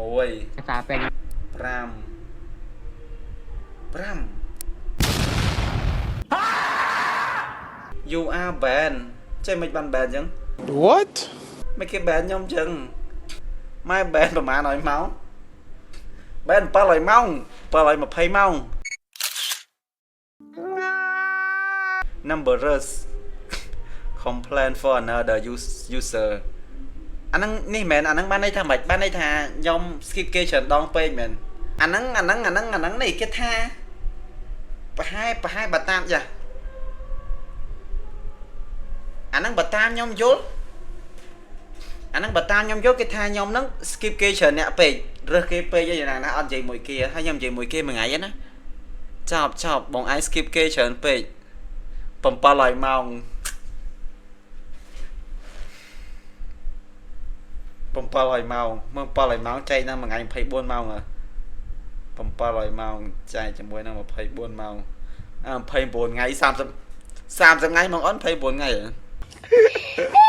1 Sao bên 5 5 you are banned ចេះមិនបាន ban អញ្ចឹង What? មិនគេ ban ខ្ញុំអញ្ចឹងម៉ែ ban ប្រហែលឲ្យម៉ោង ban 7ឲ្យម៉ោង7ឲ្យ20ម៉ោង numbers complain for another user អាហ្នឹងនេះមែនអាហ្នឹងបានន័យថាម៉េចបានន័យថាខ្ញុំ skip គេច្រើនដងពេកមែនអាហ្នឹងនេះគេថាប្រហែលបើតាមចាអាហ្នឹងបើតាមខ្ញុំយល់អាហ្នឹងបើតាមខ្ញុំយល់គេថាខ្ញុំហ្នឹង skip គេច្រើនអ្នកពេករើសគេពេកយ៉ាងណាអត់និយាយមួយគេហើយខ្ញុំនិយាយមួយគេមួយថ្ងៃណាចប់បងឯង skip គេច្រើនពេក7ឲ្យម៉ោង7ឲ្យម៉ោងមើល7ឲ្យម៉ោងចែកនឹងមួយថ្ងៃ24ម៉ោងហ៎7ឲ្យម៉ោងចែកជាមួយនឹង24ម៉ោង29ថ្ងៃ30ថ្ងៃមកអូន29ថ្ងៃហ៎